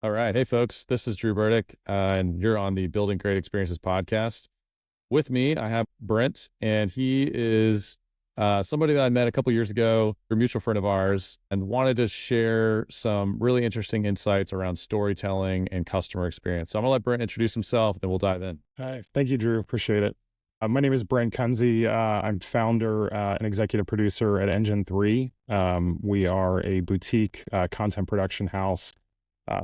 All right. Hey, folks, this is Drew Burdick, and you're on the Building Great Experiences podcast. With me, I have Brent, and he is somebody that I met a couple years ago, a mutual friend of ours, and wanted to share some really interesting insights around storytelling and customer experience. So I'm going to let Brent introduce himself, then we'll dive in. Hi. Thank you, Drew. Appreciate it. My name is Brent Kunze. I'm founder and executive producer at EngineThree. We are a boutique content production house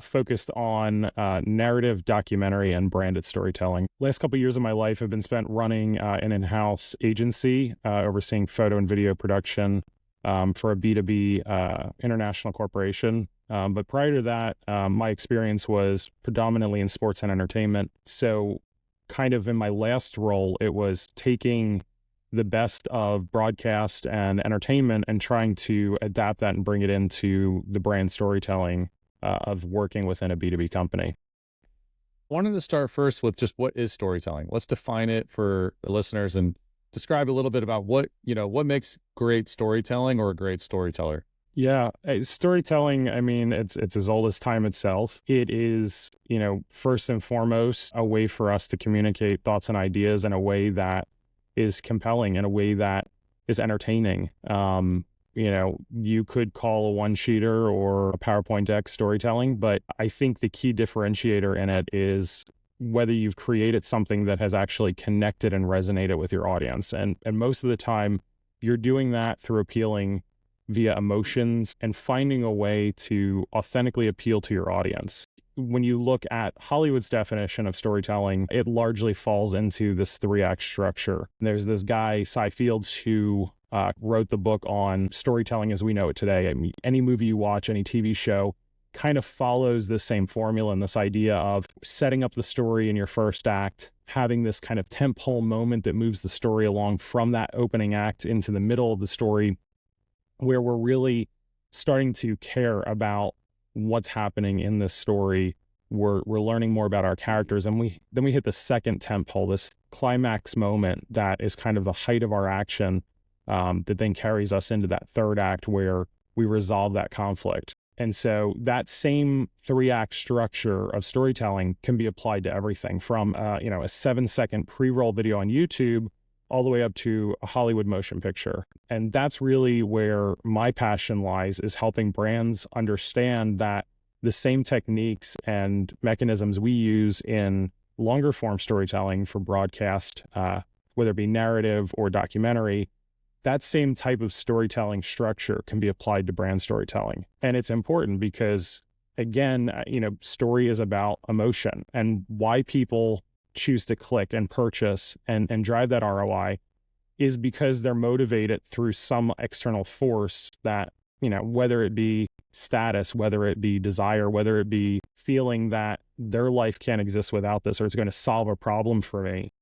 focused on narrative, documentary, and branded storytelling. Last couple of years of my life have been spent running an in-house agency, overseeing photo and video production for a B2B international corporation. But prior to that, my experience was predominantly in sports and entertainment. So kind of in my last role, it was taking the best of broadcast and entertainment and trying to adapt that and bring it into the brand storytelling of working within a B2B company. I wanted to start first with just what is storytelling. Let's define it for the listeners and describe a little bit about what makes great storytelling or a great storyteller. Yeah, storytelling, I mean, it's as old as time itself. It is, first and foremost, a way for us to communicate thoughts and ideas in a way that is compelling, in a way that is entertaining. You could call a one-sheeter or a PowerPoint deck storytelling, but I think the key differentiator in it is whether you've created something that has actually connected and resonated with your audience. And most of the time, you're doing that through appealing via emotions and finding a way to authentically appeal to your audience. When you look at Hollywood's definition of storytelling, it largely falls into this 3-act structure. There's this guy, Cy Fields, who wrote the book on storytelling as we know it today. I mean, any movie you watch, any TV show, kind of follows the same formula and this idea of setting up the story in your first act, having this kind of tentpole moment that moves the story along from that opening act into the middle of the story, where we're really starting to care about what's happening in this story. We're learning more about our characters, and then we hit the second tentpole, this climax moment that is kind of the height of our action, that then carries us into that third act where we resolve that conflict. And so that same 3-act structure of storytelling can be applied to everything from a 7-second pre-roll video on YouTube all the way up to a Hollywood motion picture. And that's really where my passion lies, is helping brands understand that the same techniques and mechanisms we use in longer form storytelling for broadcast, whether it be narrative or documentary, that same type of storytelling structure can be applied to brand storytelling. And it's important because, again, story is about emotion, and why people choose to click and purchase and drive that ROI is because they're motivated through some external force that, whether it be status, whether it be desire, whether it be feeling that their life can't exist without this, or it's going to solve a problem for me.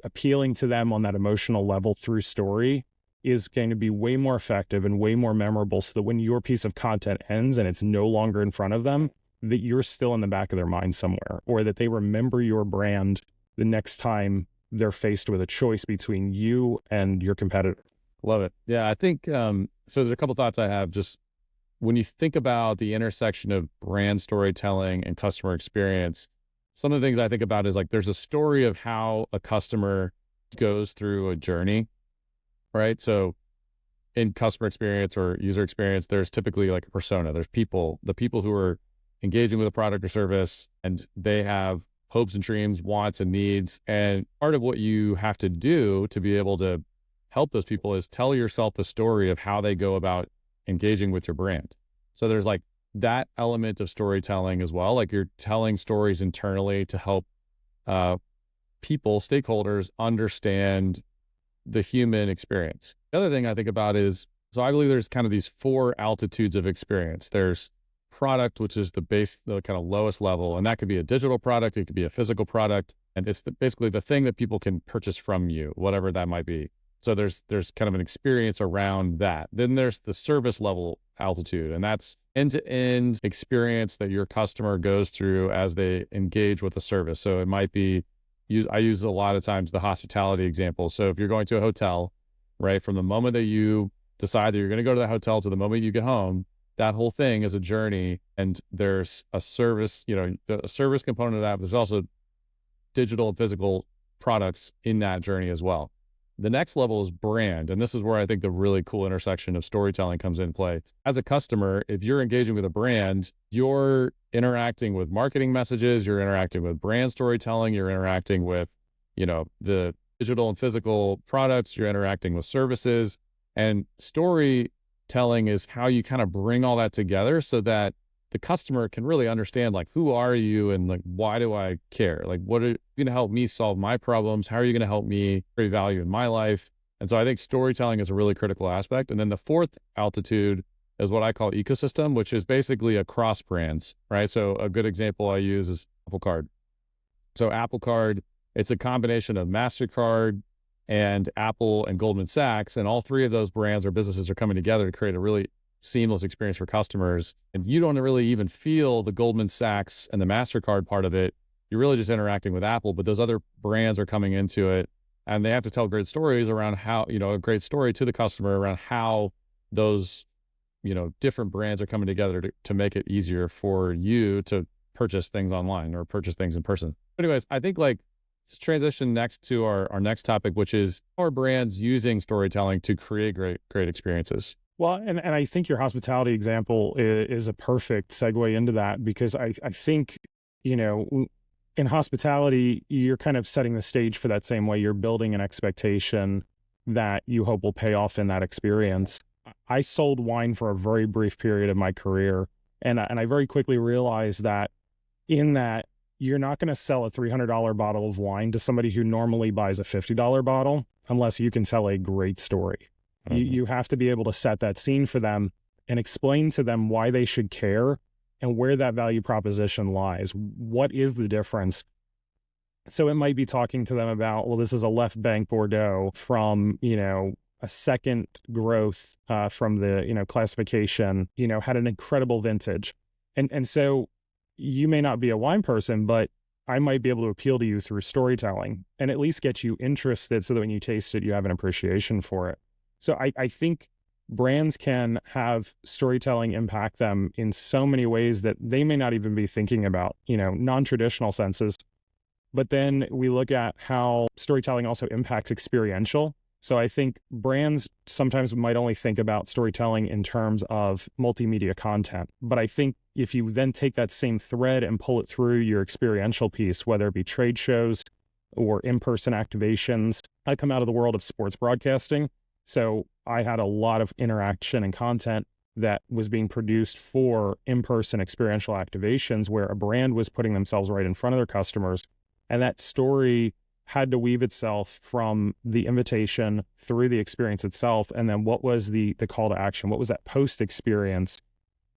Appealing to them on that emotional level through story is going to be way more effective and way more memorable, so that when your piece of content ends and it's no longer in front of them, that you're still in the back of their mind somewhere, or that they remember your brand the next time they're faced with a choice between you and your competitor. Love it. Yeah, I think, so there's a couple thoughts I have. Just when you think about the intersection of brand storytelling and customer experience, some of the things I think about is like there's a story of how a customer goes through a journey, right? So in customer experience or user experience, there's typically like a persona. There's the people who are engaging with a product or service, and they have hopes and dreams, wants and needs. And part of what you have to do to be able to help those people is tell yourself the story of how they go about engaging with your brand. So there's like that element of storytelling as well. Like you're telling stories internally to help people, stakeholders, understand the human experience. The other thing I think about is, so I believe there's kind of these 4 altitudes of experience. There's product, which is the kind of lowest level, and that could be a digital product, it could be a physical product, and it's basically the thing that people can purchase from you, whatever that might be. So there's kind of an experience around that. Then there's the service level altitude, and that's end-to-end experience that your customer goes through as they engage with a service. So it might be, I use a lot of times the hospitality example. So if you're going to a hotel, right, from the moment that you decide that you're going to go to the hotel to the moment you get home, that whole thing is a journey, and there's a service, a service component of that. But there's also digital and physical products in that journey as well. The next level is brand. And this is where I think the really cool intersection of storytelling comes into play. As a customer, if you're engaging with a brand, you're interacting with marketing messages, you're interacting with brand storytelling, you're interacting with, the digital and physical products, you're interacting with services. And storytelling is how you kind of bring all that together so that the customer can really understand, like, who are you and like, why do I care? Like, what are you going to help me solve my problems? How are you going to help me create value in my life? And so I think storytelling is a really critical aspect. And then the fourth altitude is what I call ecosystem, which is basically across brands, right? So a good example I use is Apple Card. So Apple Card, it's a combination of MasterCard and Apple and Goldman Sachs. And all three of those brands or businesses are coming together to create a really seamless experience for customers. And you don't really even feel the Goldman Sachs and the MasterCard part of it. You're really just interacting with Apple, but those other brands are coming into it, and they have to tell great stories around how, a great story to the customer around how those, different brands are coming together to make it easier for you to purchase things online or purchase things in person. Anyways, I think let's transition next to our next topic, which is how are brands using storytelling to create great experiences? Well, and I think your hospitality example is a perfect segue into that, because I think, in hospitality, you're kind of setting the stage for that same way. You're building an expectation that you hope will pay off in that experience. I sold wine for a very brief period of my career, and I very quickly realized that in that you're not going to sell a $300 bottle of wine to somebody who normally buys a $50 bottle unless you can tell a great story. You have to be able to set that scene for them and explain to them why they should care and where that value proposition lies. What is the difference? So it might be talking to them about, well, this is a left bank Bordeaux from, a second growth from the, classification, had an incredible vintage. And so you may not be a wine person, but I might be able to appeal to you through storytelling and at least get you interested so that when you taste it, you have an appreciation for it. So I think brands can have storytelling impact them in so many ways that they may not even be thinking about, non-traditional senses. But then we look at how storytelling also impacts experiential. So I think brands sometimes might only think about storytelling in terms of multimedia content. But I think if you then take that same thread and pull it through your experiential piece, whether it be trade shows or in-person activations, I come out of the world of sports broadcasting. So I had a lot of interaction and content that was being produced for in-person experiential activations where a brand was putting themselves right in front of their customers. And that story had to weave itself from the invitation through the experience itself. And then what was the call to action? What was that post experience?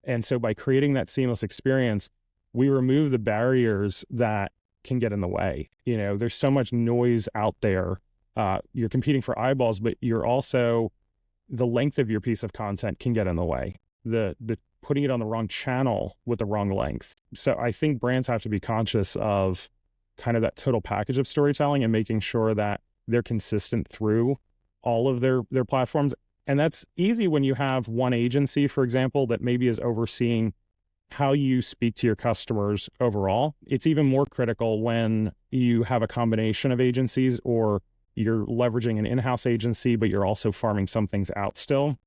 And so by creating that seamless experience, we remove the barriers that can get in the way. There's so much noise out there. You're competing for eyeballs, but you're also, the length of your piece of content can get in the way. The putting it on the wrong channel with the wrong length. So I think brands have to be conscious of kind of that total package of storytelling and making sure that they're consistent through all of their platforms. And that's easy when you have one agency, for example, that maybe is overseeing how you speak to your customers overall. It's even more critical when you have a combination of agencies or you're leveraging an in-house agency, but you're also farming some things out still,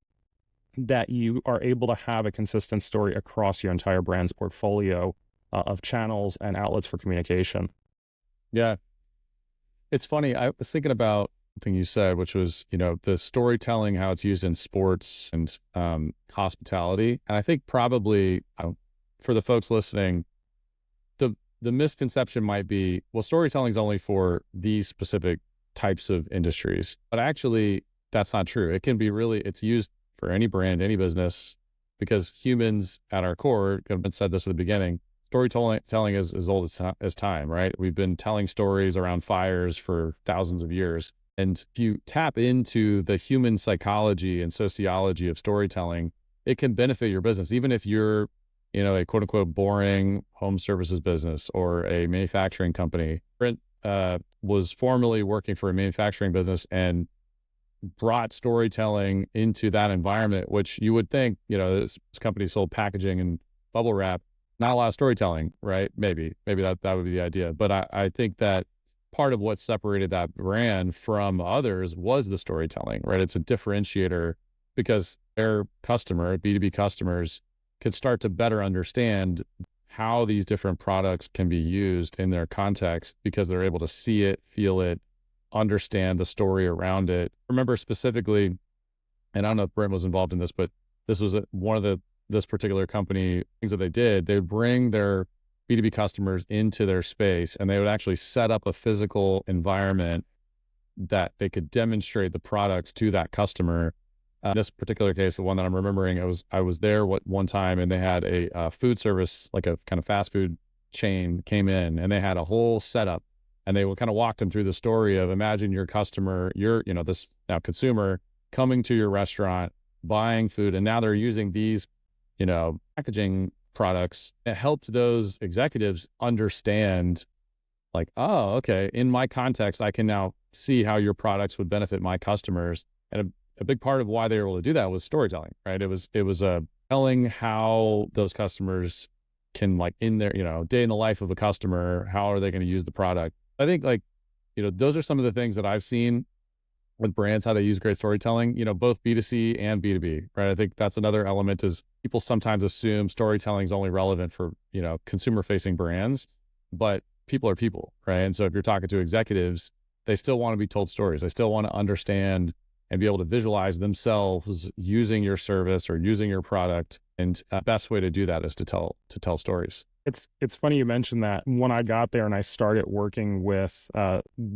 that you are able to have a consistent story across your entire brand's portfolio of channels and outlets for communication. Yeah. It's funny. I was thinking about something you said, which was, the storytelling, how it's used in sports and hospitality. And I think probably for the folks listening, the misconception might be, well, storytelling is only for these specific types of industries. But actually, that's not true. It can be it's used for any brand, any business, because humans at our core, I've said this at the beginning, storytelling is as old as time, right? We've been telling stories around fires for thousands of years. And if you tap into the human psychology and sociology of storytelling, it can benefit your business, even if you're, a quote unquote boring home services business or a manufacturing company. Brent was formerly working for a manufacturing business, and brought storytelling into that environment, which you would think, this company sold packaging and bubble wrap, not a lot of storytelling, right? Maybe that would be the idea. But I think that part of what separated that brand from others was the storytelling, right? It's a differentiator because their customer, B2B customers, could start to better understand how these different products can be used in their context because they're able to see it, feel it, understand the story around it. I remember specifically, and I don't know if Brent was involved in this, but this was one of this particular company things that they did. They would bring their B2B customers into their space, and they would actually set up a physical environment that they could demonstrate the products to that customer. In this particular case, the one that I'm remembering, I was there one time, and they had a food service, like a kind of fast food chain, came in, and they had a whole setup, and they would kind of walk them through the story of imagine your customer, this now consumer coming to your restaurant, buying food, and now they're using these, packaging products. It helped those executives understand, like, oh, okay, in my context, I can now see how your products would benefit my customers. And a big part of why they were able to do that was storytelling, right? It was telling how those customers can, like, in their, day in the life of a customer, how are they going to use the product? I think, like, those are some of the things that I've seen with brands, how they use great storytelling, both B2C and B2B, right? I think that's another element is people sometimes assume storytelling is only relevant for, consumer facing brands, but people are people, right? And so if you're talking to executives, they still want to be told stories. They still want to understand and be able to visualize themselves using your service or using your product. And the best way to do that is to tell stories. It's funny you mentioned that. When I got there and I started working with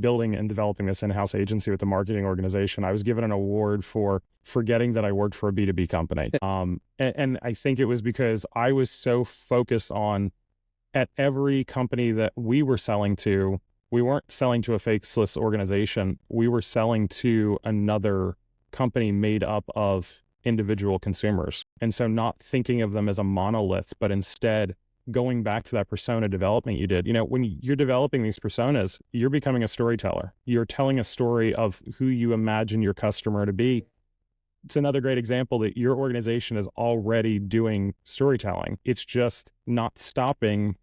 building and developing this in-house agency with the marketing organization, I was given an award for forgetting that I worked for a B2B company. And I think it was because I was so focused on, at every company that we were selling to, we weren't selling to a faceless organization. We were selling to another company made up of individual consumers. And so not thinking of them as a monolith, but instead going back to that persona development you did. When you're developing these personas, you're becoming a storyteller. You're telling a story of who you imagine your customer to be. It's another great example that your organization is already doing storytelling. It's just not stopping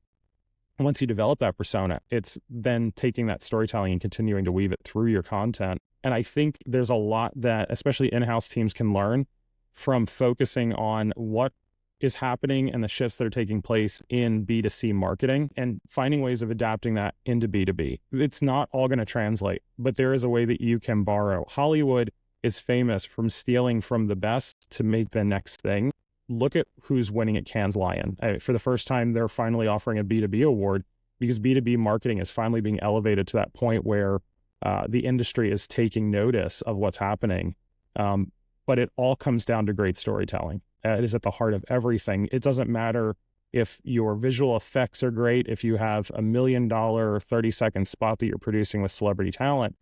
once you develop that persona. It's then taking that storytelling and continuing to weave it through your content. And I think there's a lot that especially in-house teams can learn from focusing on what is happening and the shifts that are taking place in B2C marketing and finding ways of adapting that into B2B. It's not all going to translate, but there is a way that you can borrow. Hollywood is famous from stealing from the best to make the next thing. Look at who's winning at Cannes Lion. For the first time, they're finally offering a B2B award because B2B marketing is finally being elevated to that point where the industry is taking notice of what's happening. But it all comes down to great storytelling. It is at the heart of everything. It doesn't matter if your visual effects are great, if you have $1 million 30-second spot that you're producing with celebrity talent.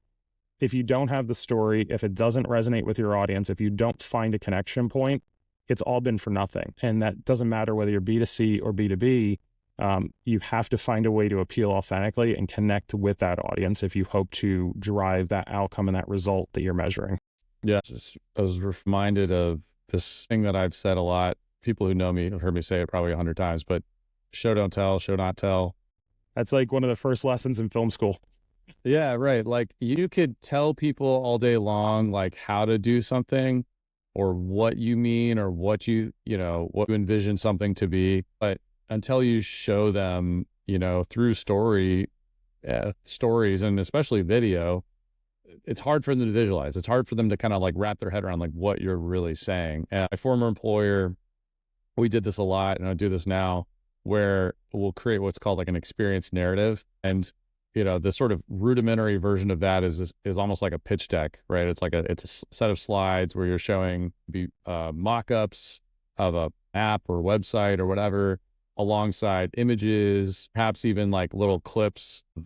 If you don't have the story, if it doesn't resonate with your audience, if you don't find a connection point, it's all been for nothing. And that doesn't matter whether you're B2C or B2B. You have to find a way to appeal authentically and connect with that audience if you hope to drive that outcome and that result that you're measuring. Yeah, I was reminded of this thing that I've said a lot. People who know me have heard me say it probably 100 times, but show, don't tell, show, not tell. That's like one of the first lessons in film school. Yeah, right. Like, you could tell people all day long, like, how to do something or what you mean or what you envision something to be. But until you show them, through stories and especially video, it's hard for them to visualize. It's hard for them to kind of like wrap their head around like what you're really saying. And my former employer, we did this a lot, and I do this now, where we'll create what's called like an experience narrative. And the sort of rudimentary version of that is almost like a pitch deck, right? It's a set of slides where you're showing mock-ups of a app or website or whatever, alongside images, perhaps even like little clips of,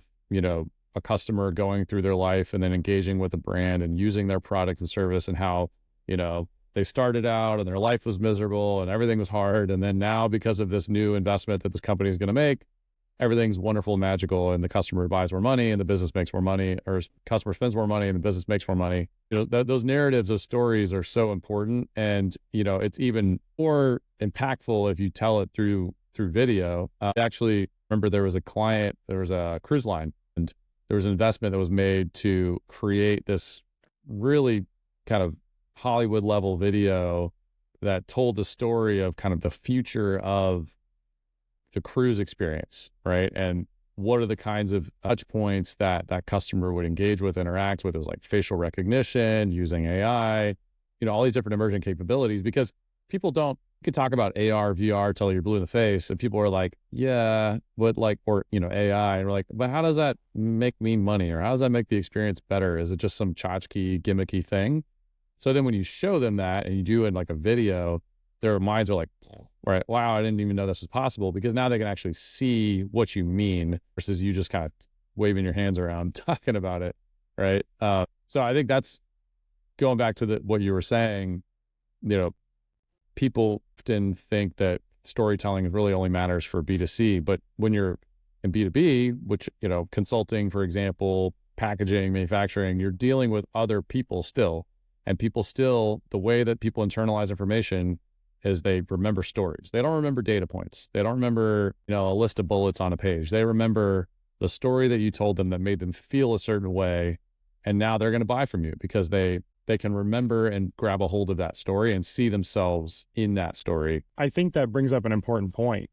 a customer going through their life and then engaging with a brand and using their product and service, and how, they started out and their life was miserable and everything was hard. And then now, because of this new investment that this company is going to make, everything's wonderful, magical, and the customer buys more money and the business makes more money, or customer spends more money and the business makes more money. Those narratives, those stories are so important. And, it's even more impactful if you tell it through video. I actually remember there was a cruise line, and there was an investment that was made to create this really kind of Hollywood level video that told the story of kind of the future of the cruise experience, right? And what are the kinds of touch points that customer would engage with, interact with? It was like facial recognition, using AI, all these different emerging capabilities, because people don't, you could talk about AR, VR till you're blue in the face, and people are like, yeah, but AI, and we're like, but how does that make me money? Or how does that make the experience better? Is it just some tchotchke, gimmicky thing? So then when you show them that and you do it in like a video, their minds are like, right, wow, I didn't even know this was possible, because now they can actually see what you mean versus you just kind of waving your hands around talking about it, right? So I think that's going back to what you were saying. People often think that storytelling really only matters for B2C, but when you're in B2B, which, consulting, for example, packaging, manufacturing, you're dealing with other people still. And people still, the way that people internalize information is they remember stories. They don't remember data points. They don't remember, a list of bullets on a page. They remember the story that you told them that made them feel a certain way. And now they're going to buy from you because they can remember and grab a hold of that story and see themselves in that story. I think that brings up an important point.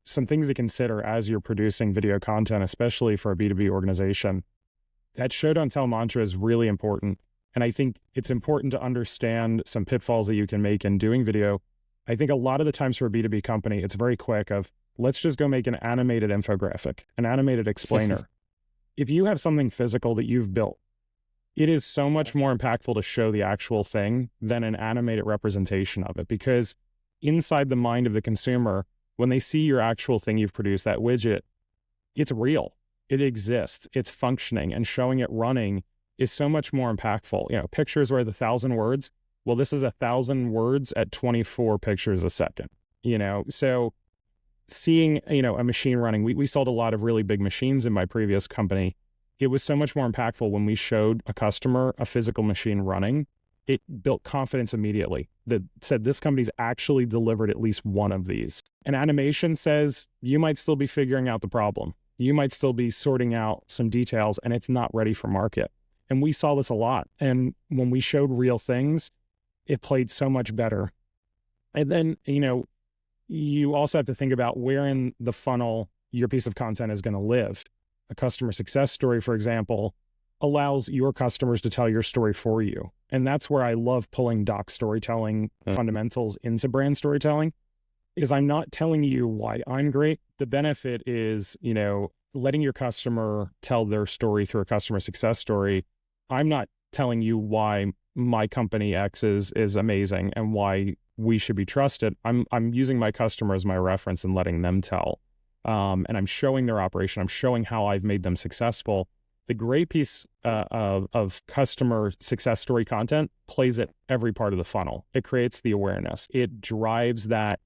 Some things to consider as you're producing video content, especially for a B2B organization. That show don't tell mantra is really important. And I think it's important to understand some pitfalls that you can make in doing video. I think a lot of the times for a B2B company, it's very quick of, let's just go make an animated infographic, an animated explainer. If you have something physical that you've built, it is so much more impactful to show the actual thing than an animated representation of it, because inside the mind of the consumer, when they see your actual thing you've produced, that widget, it's real. It exists. It's functioning, and showing it running is so much more impactful. Pictures worth 1,000 words. Well, this is 1,000 words at 24 pictures a second. So seeing, a machine running, we sold a lot of really big machines in my previous company. It was so much more impactful when we showed a customer a physical machine running. It built confidence immediately that said this company's actually delivered at least one of these. And animation says you might still be figuring out the problem. You might still be sorting out some details, and it's not ready for market. And we saw this a lot. And when we showed real things, it played so much better. And then, you also have to think about where in the funnel your piece of content is going to live. A customer success story, for example, allows your customers to tell your story for you. And that's where I love pulling doc storytelling fundamentals into brand storytelling, is I'm not telling you why I'm great. The benefit is, letting your customer tell their story through a customer success story. I'm not telling you why my company X is amazing and why we should be trusted. I'm using my customer as my reference and letting them tell. And I'm showing their operation. I'm showing how I've made them successful. The great piece of customer success story content plays at every part of the funnel. It creates the awareness. It drives that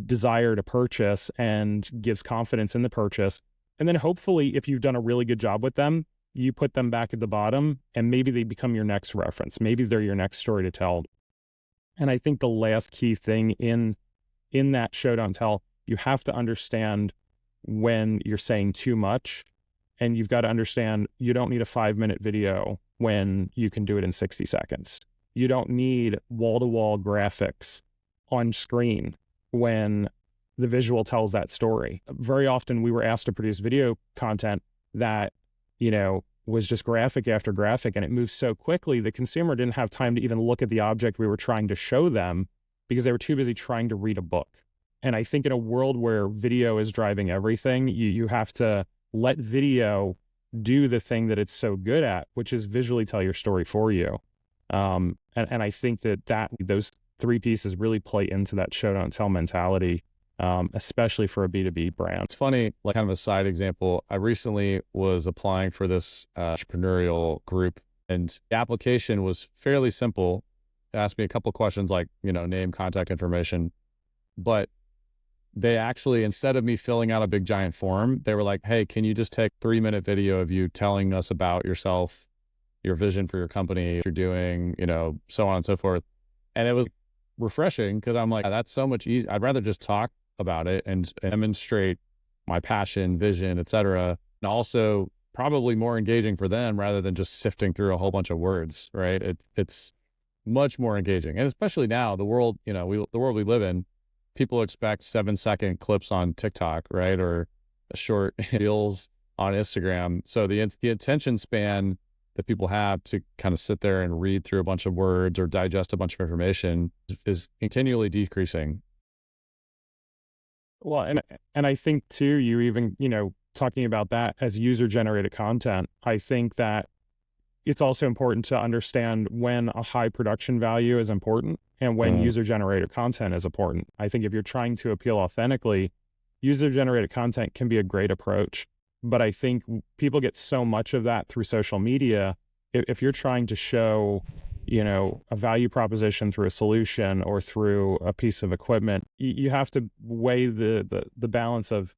desire to purchase and gives confidence in the purchase. And then hopefully, if you've done a really good job with them, you put them back at the bottom, and maybe they become your next reference. Maybe they're your next story to tell. And I think the last key thing in that show don't tell, you have to understand when you're saying too much, and you've got to understand you don't need a 5-minute video when you can do it in 60 seconds. You don't need wall-to-wall graphics on screen when the visual tells that story. Very often we were asked to produce video content that, was just graphic after graphic, and it moves so quickly the consumer didn't have time to even look at the object we were trying to show them because they were too busy trying to read a book. And I think in a world where video is driving everything, you have to let video do the thing that it's so good at, which is visually tell your story for you. And I think that those 3 pieces really play into that show don't tell mentality, especially for a B2B brand. It's funny, like kind of a side example. I recently was applying for this entrepreneurial group, and the application was fairly simple. It asked me a couple questions like, name, contact information, but they actually, instead of me filling out a big giant form, they were like, hey, can you just take 3-minute video of you telling us about yourself, your vision for your company, what you're doing, so on and so forth. And it was refreshing because I'm like, that's so much easier. I'd rather just talk about it and demonstrate my passion, vision, et cetera. And also probably more engaging for them rather than just sifting through a whole bunch of words, right? It's much more engaging. And especially now, the world, the world we live in, people expect 7-second clips on TikTok, right? Or short reels on Instagram. So the attention span that people have to kind of sit there and read through a bunch of words or digest a bunch of information is continually decreasing. Well, and I think too, you even, talking about that as user-generated content, I think that it's also important to understand when a high production value is important and when user-generated content is important. I think if you're trying to appeal authentically, user-generated content can be a great approach. But I think people get so much of that through social media. If you're trying to show, a value proposition through a solution or through a piece of equipment, you have to weigh the balance of,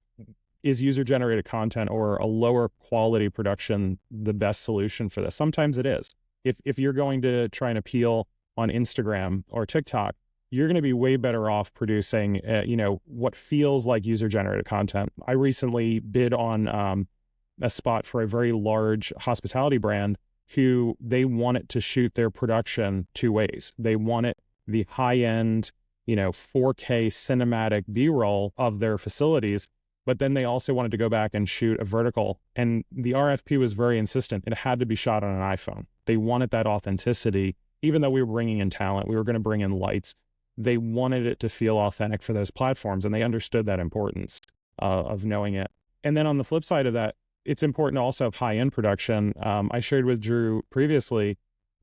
is user-generated content or a lower quality production the best solution for this? Sometimes it is. If you're going to try and appeal on Instagram or TikTok, you're going to be way better off producing, what feels like user-generated content. I recently bid on a spot for a very large hospitality brand who they wanted to shoot their production two ways. They wanted the high-end, 4K cinematic B-roll of their facilities, but then they also wanted to go back and shoot a vertical. And the RFP was very insistent. It had to be shot on an iPhone. They wanted that authenticity. Even though we were bringing in talent, we were going to bring in lights. They wanted it to feel authentic for those platforms, and they understood that importance of knowing it. And then on the flip side of that, it's important to also have high-end production. I shared with Drew previously,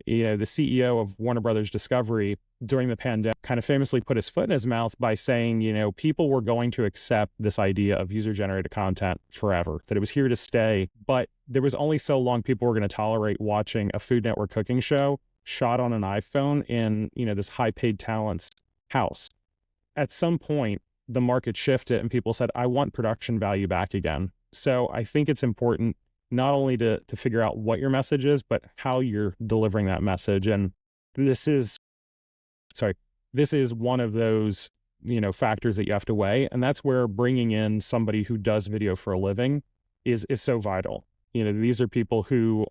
the CEO of Warner Brothers Discovery during the pandemic kind of famously put his foot in his mouth by saying, people were going to accept this idea of user-generated content forever, that it was here to stay. But there was only so long people were going to tolerate watching a Food Network cooking show shot on an iPhone in, this high-paid talent's house. At some point, the market shifted and people said, I want production value back again. So I think it's important not only to figure out what your message is, but how you're delivering that message. And this is one of those, factors that you have to weigh. And that's where bringing in somebody who does video for a living is so vital. These are people who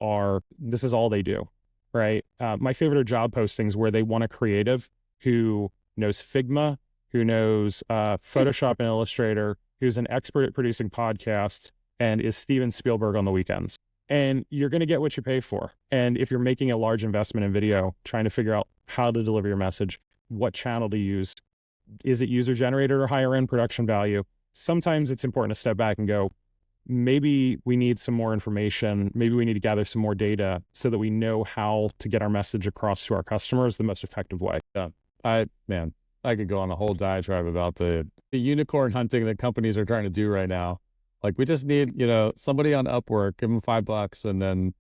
this is all they do, right? My favorite are job postings where they want a creative who knows Figma, who knows Photoshop and Illustrator, who's an expert at producing podcasts, and is Steven Spielberg on the weekends. And you're going to get what you pay for. And if you're making a large investment in video, trying to figure out how to deliver your message, what channel to use, is it user-generated or higher-end production value? Sometimes it's important to step back and go, maybe we need some more information. Maybe we need to gather some more data so that we know how to get our message across to our customers the most effective way. Yeah, I could go on a whole diatribe about the unicorn hunting that companies are trying to do right now. Like, we just need, somebody on Upwork, give them $5 and then,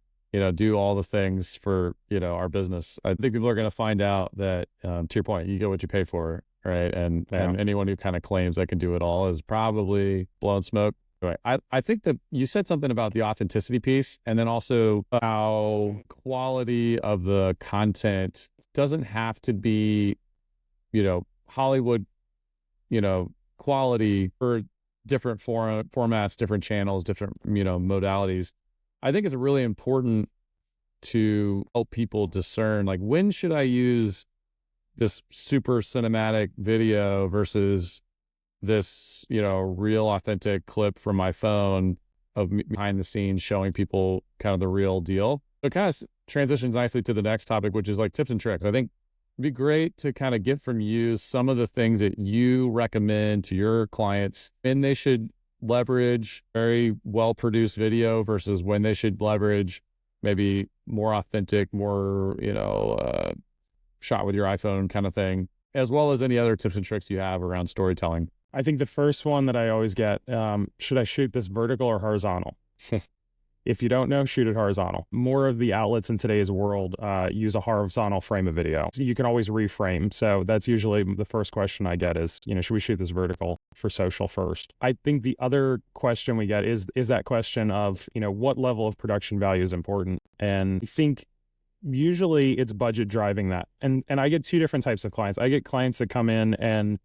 do all the things for, our business. I think people are going to find out that, to your point, you get what you pay for, right? And anyone who kind of claims they can do it all is probably blowing smoke. Anyway, I think that you said something about the authenticity piece, and then also how quality of the content doesn't have to be, Hollywood, quality for different formats, different channels, different, modalities. I think it's really important to help people discern, like, when should I use this super cinematic video versus this, real authentic clip from my phone of me behind the scenes showing people kind of the real deal. So it kind of transitions nicely to the next topic, which is like tips and tricks. I think it'd be great to kind of get from you some of the things that you recommend to your clients when they should leverage very well-produced video versus when they should leverage maybe more authentic, more, shot with your iPhone kind of thing, as well as any other tips and tricks you have around storytelling. I think the first one that I always get, should I shoot this vertical or horizontal? If you don't know, shoot it horizontal. More of the outlets in today's world use a horizontal frame of video. So you can always reframe. So that's usually the first question I get is, should we shoot this vertical for social first? I think the other question we get is that question of, what level of production value is important? And I think usually it's budget driving that. And I get two different types of clients. I get clients that come in and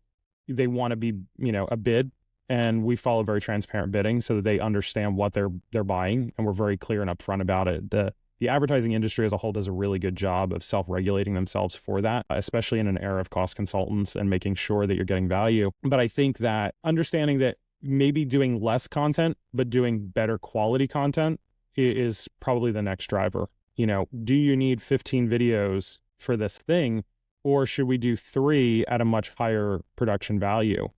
they want to be, a bid. And we follow very transparent bidding so that they understand what they're buying, and we're very clear and upfront about it. The advertising industry as a whole does a really good job of self-regulating themselves for that, especially in an era of cost consultants and making sure that you're getting value. But I think that understanding that maybe doing less content, but doing better quality content is probably the next driver. Do you need 15 videos for this thing, or should we do 3 at a much higher production value?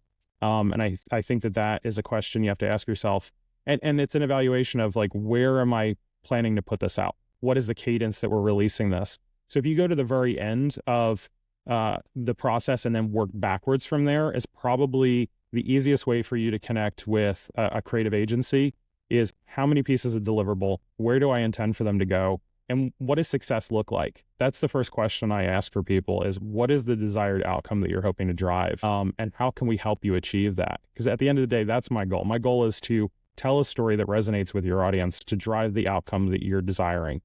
And I think that is a question you have to ask yourself. And it's an evaluation of like, where am I planning to put this out? What is the cadence that we're releasing this? So if you go to the very end of the process and then work backwards from there, is probably the easiest way for you to connect with a creative agency is how many pieces of deliverable, where do I intend for them to go? And what does success look like? That's the first question I ask for people is, what is the desired outcome that you're hoping to drive? And how can we help you achieve that? Because at the end of the day, that's my goal. My goal is to tell a story that resonates with your audience to drive the outcome that you're desiring.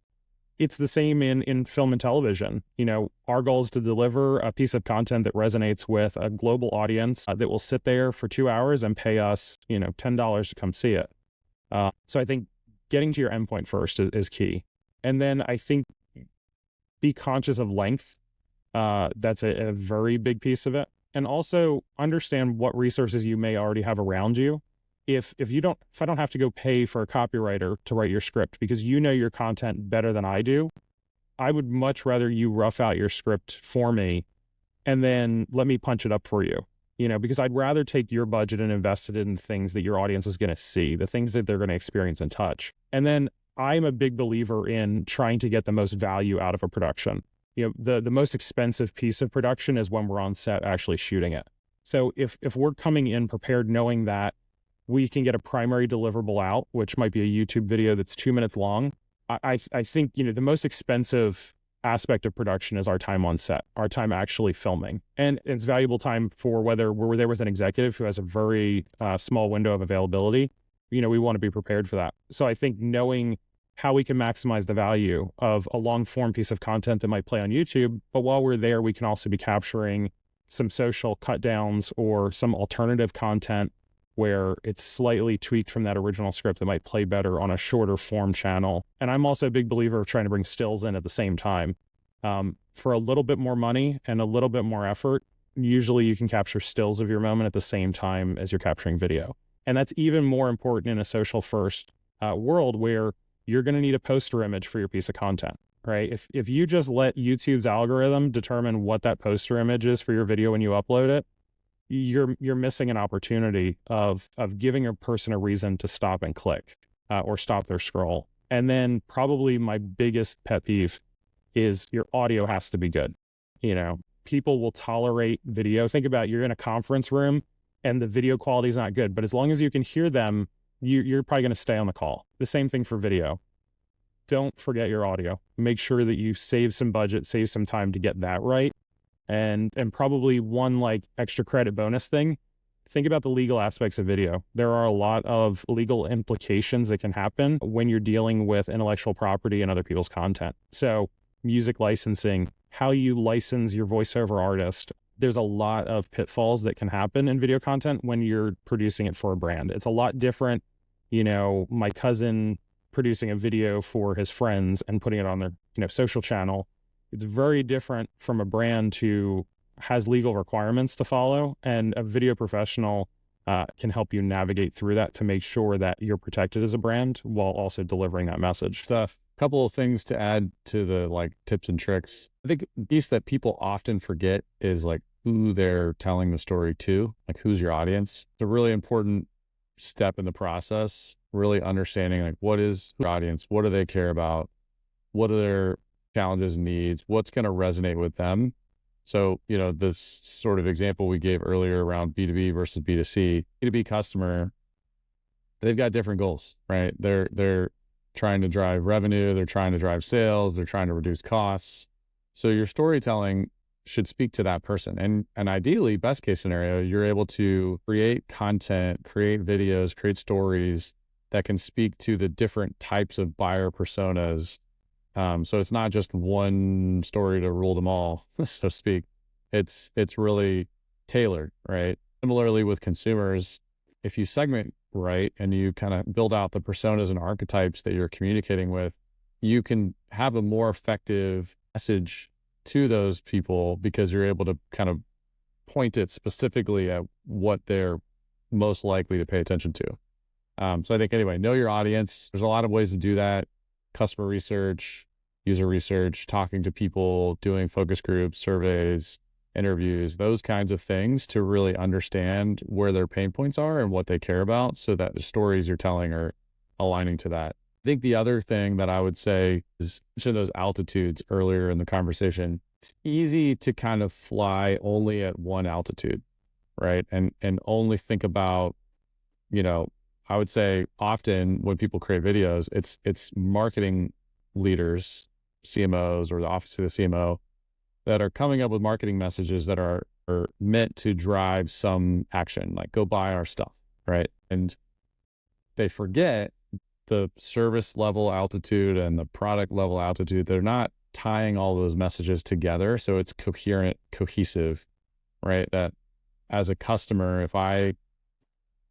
It's the same in film and television. Our goal is to deliver a piece of content that resonates with a global audience that will sit there for 2 hours and pay us, $10 to come see it. So I think getting to your endpoint first is key. And then I think be conscious of length. That's a very big piece of it. And also understand what resources you may already have around you. If I don't have to go pay for a copywriter to write your script because your content better than I do, I would much rather you rough out your script for me and then let me punch it up for you. Because I'd rather take your budget and invest it in things that your audience is going to see, the things that they're going to experience and touch. And then I'm a big believer in trying to get the most value out of a production. The most expensive piece of production is when we're on set actually shooting it. So if we're coming in prepared knowing that we can get a primary deliverable out, which might be a YouTube video that's 2 minutes long, I think the most expensive aspect of production is our time on set, our time actually filming. And it's valuable time for whether we're there with an executive who has a very small window of availability. We want to be prepared for that. So I think knowing how we can maximize the value of a long form piece of content that might play on YouTube, but while we're there, we can also be capturing some social cut downs or some alternative content where it's slightly tweaked from that original script that might play better on a shorter form channel. And I'm also a big believer of trying to bring stills in at the same time. For a little bit more money and a little bit more effort, usually you can capture stills of your moment at the same time as you're capturing video. And that's even more important in a social first world where you're going to need a poster image for your piece of content, right? If you just let YouTube's algorithm determine what that poster image is for your video when you upload it, you're missing an opportunity of giving a person a reason to stop and click or stop their scroll. And then probably my biggest pet peeve is your audio has to be good. People will tolerate video. Think about you're in a conference room and the video quality is not good, but as long as you can hear them, you're probably going to stay on the call. The same thing for video. Don't forget your audio. Make sure that you save some budget, save some time to get that right. And probably one extra credit bonus thing, think about the legal aspects of video. There are a lot of legal implications that can happen when you're dealing with intellectual property and other people's content. So music licensing, how you license your voiceover artist, there's a lot of pitfalls that can happen in video content when you're producing it for a brand. It's a lot different, my cousin producing a video for his friends and putting it on their, social channel. It's very different from a brand who has legal requirements to follow, and a video professional can help you navigate through that to make sure that you're protected as a brand while also delivering that message. Stuff. Couple of things to add to the tips and tricks. I think the piece that people often forget is who they're telling the story to, who's your audience. It's a really important step in the process, really understanding what is your audience, what do they care about, what are their challenges and needs, what's going to resonate with them. So, this sort of example we gave earlier around B2B versus B2C, B2B customer, they've got different goals, right? They're trying to drive revenue, they're trying to drive sales, they're trying to reduce costs. So your storytelling should speak to that person. And ideally, best case scenario, you're able to create content, create videos, create stories that can speak to the different types of buyer personas. So it's not just one story to rule them all, so to speak. It's really tailored, right? Similarly with consumers, if you segment right and you kind of build out the personas and archetypes that you're communicating with, you can have a more effective message to those people because you're able to kind of point it specifically at what they're most likely to pay attention to. So I think, anyway, know your audience. There's a lot of ways to do that. Customer research, user research, talking to people, doing focus groups, surveys, interviews, those kinds of things to really understand where their pain points are and what they care about so that the stories you're telling are aligning to that. I think the other thing that I would say is mention those altitudes earlier in the conversation. It's easy to kind of fly only at one altitude, right? And only think about, I would say often when people create videos, it's marketing leaders, CMOs, or the office of the CMO that are coming up with marketing messages that are meant to drive some action, like go buy our stuff, right? And they forget the service level altitude and the product level altitude. They're not tying all those messages together so it's coherent, cohesive, right? That as a customer, if I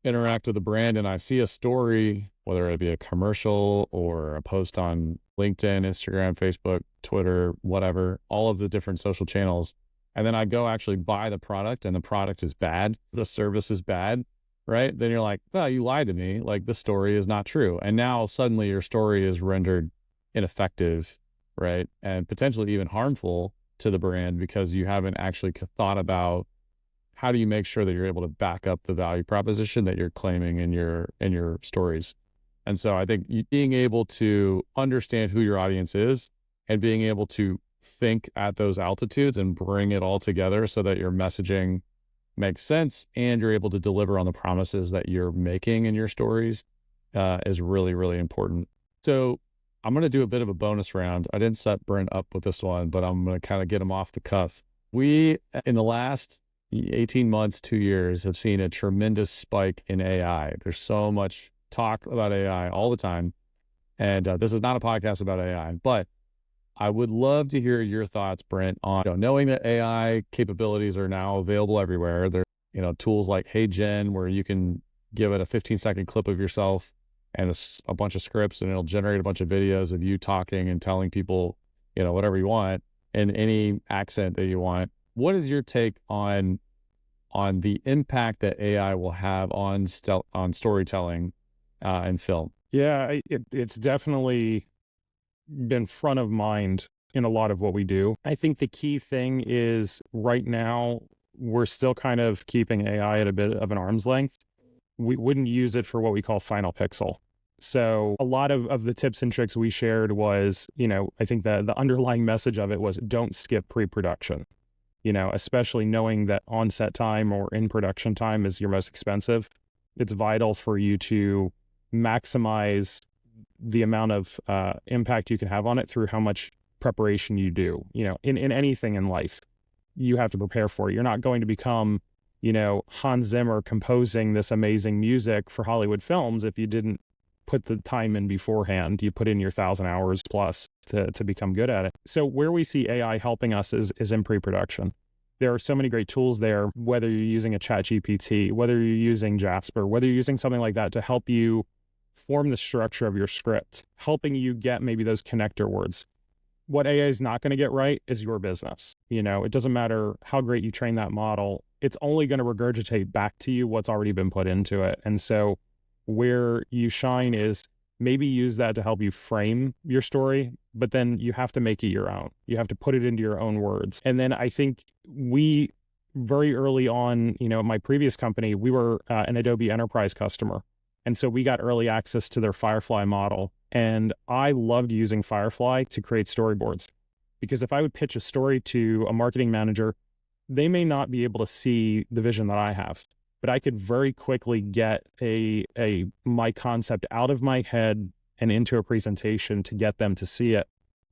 interact with a brand and I see a story, whether it be a commercial or a post on LinkedIn, Instagram, Facebook, Twitter, whatever, all of the different social channels, and then I go actually buy the product and the product is bad, the service is bad, right? Then you're like, well, you lied to me. Like, the story is not true. And now suddenly your story is rendered ineffective, right? And potentially even harmful to the brand because you haven't actually thought about how do you make sure that you're able to back up the value proposition that you're claiming in your stories. And so I think being able to understand who your audience is and being able to think at those altitudes and bring it all together so that your messaging makes sense and you're able to deliver on the promises that you're making in your stories is really, really important. So I'm going to do a bit of a bonus round. I didn't set Brent up with this one, but I'm going to kind of get him off the cuff. We, in the last 18 months, 2 years, have seen a tremendous spike in AI. There's so much talk about AI all the time. And this is not a podcast about AI, but I would love to hear your thoughts, Brent, on knowing that AI capabilities are now available everywhere. There are tools like HeyGen where you can give it a 15-second clip of yourself and a bunch of scripts, and it'll generate a bunch of videos of you talking and telling people, whatever you want in any accent that you want. What is your take on the impact that AI will have on storytelling and film? Yeah, it's definitely been front of mind in a lot of what we do. I think the key thing is right now we're still kind of keeping AI at a bit of an arm's length. We wouldn't use it for what we call final pixel. So a lot of the tips and tricks we shared was, I think the underlying message of it was don't skip pre-production, especially knowing that on-set time or in production time is your most expensive. It's vital for you to maximize the amount of impact you can have on it through how much preparation you do. In anything in life, you have to prepare for it. You're not going to become, Hans Zimmer composing this amazing music for Hollywood films if you didn't put the time in beforehand. You put in your 1,000 hours plus to become good at it. So where we see AI helping us is in pre-production. There are so many great tools there, whether you're using a ChatGPT, whether you're using Jasper, whether you're using something like that to help you form the structure of your script, helping you get maybe those connector words. What AI is not going to get right is your business. It doesn't matter how great you train that model. It's only going to regurgitate back to you what's already been put into it. And so where you shine is maybe use that to help you frame your story, but then you have to make it your own. You have to put it into your own words. And then I think we very early on, my previous company, we were an Adobe Enterprise customer. And so we got early access to their Firefly model. And I loved using Firefly to create storyboards because if I would pitch a story to a marketing manager, they may not be able to see the vision that I have, but I could very quickly get my concept out of my head, and into a presentation to get them to see it.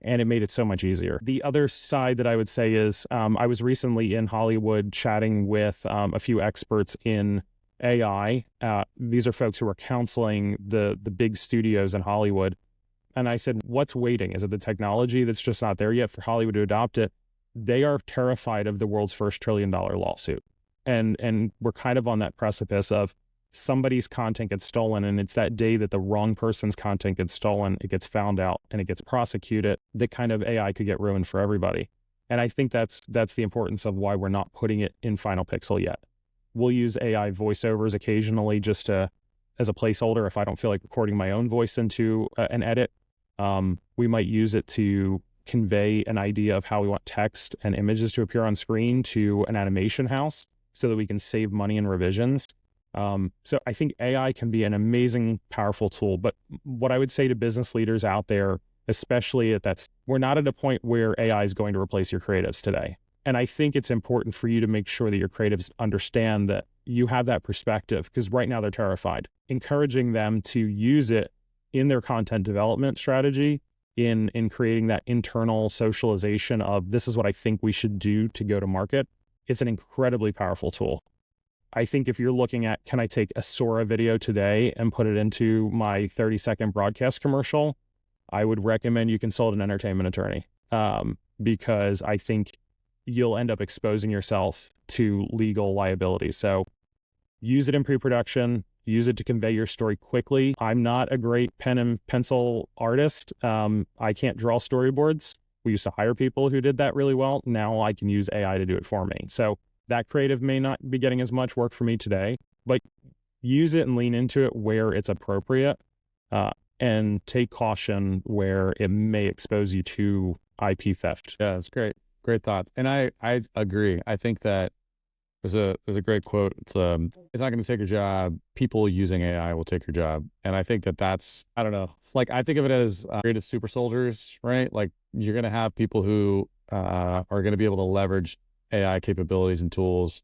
And it made it so much easier. The other side that I would say is I was recently in Hollywood chatting with a few experts in AI. These are folks who are counseling the big studios in Hollywood. And I said, what's waiting? Is it the technology that's just not there yet for Hollywood to adopt it? They are terrified of the world's first $1 trillion lawsuit. And we're kind of on that precipice of somebody's content gets stolen, and it's that day that the wrong person's content gets stolen, it gets found out, and it gets prosecuted, that kind of AI could get ruined for everybody. And I think that's the importance of why we're not putting it in Final Pixel yet. We'll use AI voiceovers occasionally just as a placeholder if I don't feel like recording my own voice into an edit. We might use it to convey an idea of how we want text and images to appear on screen to an animation house so that we can save money in revisions. So I think AI can be an amazing, powerful tool. But what I would say to business leaders out there, especially we're not at a point where AI is going to replace your creatives today. And I think it's important for you to make sure that your creatives understand that you have that perspective, because right now they're terrified. Encouraging them to use it in their content development strategy, in creating that internal socialization of this is what I think we should do to go to market. It's an incredibly powerful tool. I think if you're looking at, can I take a Sora video today and put it into my 30-second broadcast commercial, I would recommend you consult an entertainment attorney, because I think you'll end up exposing yourself to legal liability. So use it in pre-production, use it to convey your story quickly. I'm not a great pen and pencil artist. I can't draw storyboards. We used to hire people who did that really well. Now I can use AI to do it for me. So that creative may not be getting as much work for me today, but use it and lean into it where it's appropriate, and take caution where it may expose you to IP theft. Yeah, that's great. Great thoughts. And I agree. I think that there's a great quote. It's not going to take your job. People using AI will take your job. And I think that's, I don't know, like I think of it as creative super soldiers, right? Like you're going to have people who are going to be able to leverage AI capabilities and tools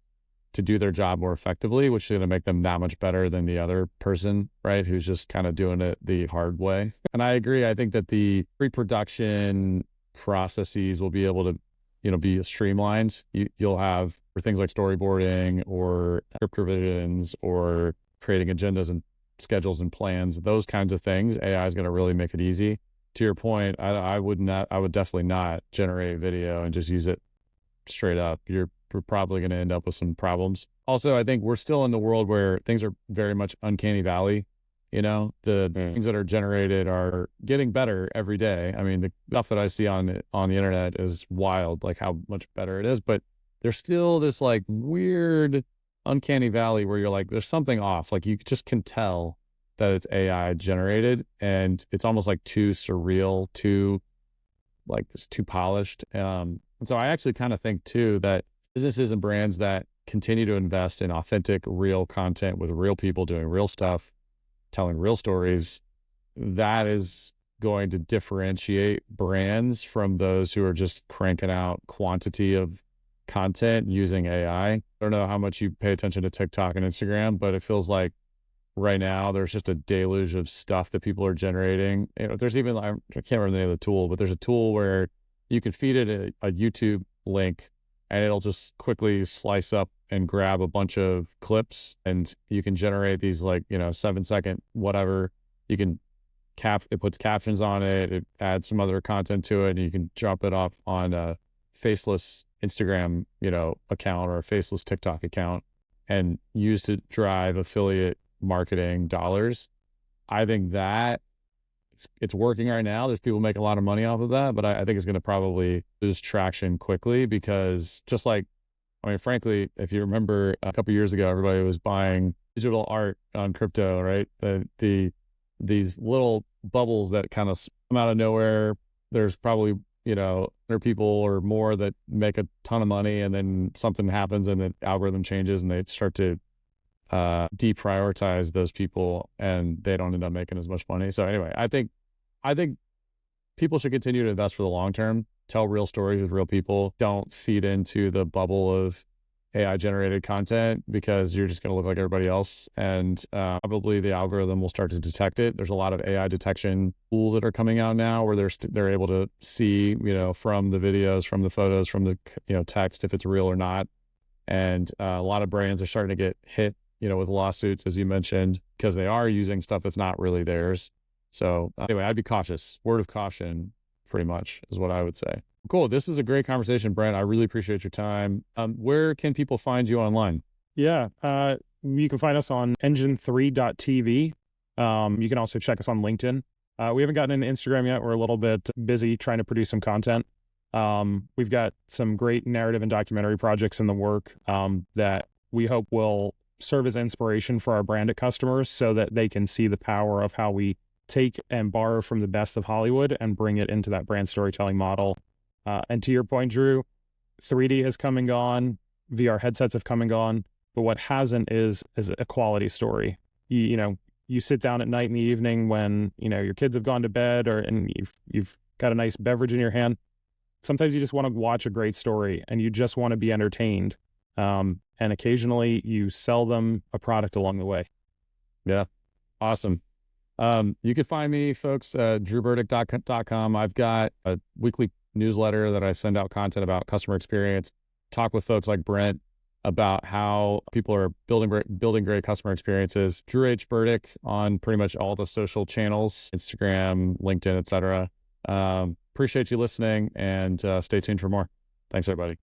to do their job more effectively, which is going to make them that much better than the other person, right? Who's just kind of doing it the hard way. And I agree. I think that the pre-production processes will be able to, be streamlined. You'll have for things like storyboarding or script revisions or creating agendas and schedules and plans, those kinds of things. AI is going to really make it easy. To your point, I would definitely not generate video and just use it straight up. You're probably going to end up with some problems. Also, I think we're still in the world where things are very much uncanny valley. The things that are generated are getting better every day. I mean, the stuff that I see on the internet is wild, like how much better it is. But there's still this like weird uncanny valley where you're like, there's something off. Like you just can tell that it's AI generated, and it's almost like too surreal, too polished. And so I actually kind of think too that businesses and brands that continue to invest in authentic, real content with real people doing real stuff, telling real stories, that is going to differentiate brands from those who are just cranking out quantity of content using AI. I don't know how much you pay attention to TikTok and Instagram, but it feels like right now there's just a deluge of stuff that people are generating. There's even, I can't remember the name of the tool, but there's a tool where you can feed it a YouTube link and it'll just quickly slice up and grab a bunch of clips, and you can generate these 7-second whatever. You can it puts captions on it, it adds some other content to it, and you can drop it off on a faceless Instagram, account or a faceless TikTok account and use to drive affiliate marketing dollars. I think that it's working right now. There's people making a lot of money off of that, but I think it's going to probably lose traction quickly because frankly, if you remember a couple years ago, everybody was buying digital art on crypto, right? These little bubbles that kind of come out of nowhere. There's probably, 100 people or more that make a ton of money, and then something happens and the algorithm changes and they start to deprioritize those people and they don't end up making as much money. So anyway, I think people should continue to invest for the long term, tell real stories with real people. Don't feed into the bubble of AI generated content because you're just going to look like everybody else. And probably the algorithm will start to detect it. There's a lot of AI detection tools that are coming out now where they're able to see, from the videos, from the photos, from the, text, if it's real or not. And a lot of brands are starting to get hit, with lawsuits, as you mentioned, because they are using stuff that's not really theirs. So anyway, I'd be cautious. Word of caution, pretty much, is what I would say. Cool. This is a great conversation, Brent. I really appreciate your time. Where can people find you online? Yeah, you can find us on EngineThree.tv. You can also check us on LinkedIn. We haven't gotten into Instagram yet. We're a little bit busy trying to produce some content. We've got some great narrative and documentary projects in the work that we hope will serve as inspiration for our branded customers so that they can see the power of how we take and borrow from the best of Hollywood and bring it into that brand storytelling model. And to your point, Drew, 3D has come and gone, VR headsets have come and gone, but what hasn't is a quality story. You sit down at night in the evening when, your kids have gone to bed and you've got a nice beverage in your hand. Sometimes you just want to watch a great story and you just want to be entertained. And occasionally you sell them a product along the way. Yeah. Awesome. You can find me, folks, at drewburdick.com. I've got a weekly newsletter that I send out content about customer experience, talk with folks like Brent about how people are building great customer experiences. Drew H. Burdick on pretty much all the social channels, Instagram, LinkedIn, etc. Appreciate you listening, and stay tuned for more. Thanks, everybody.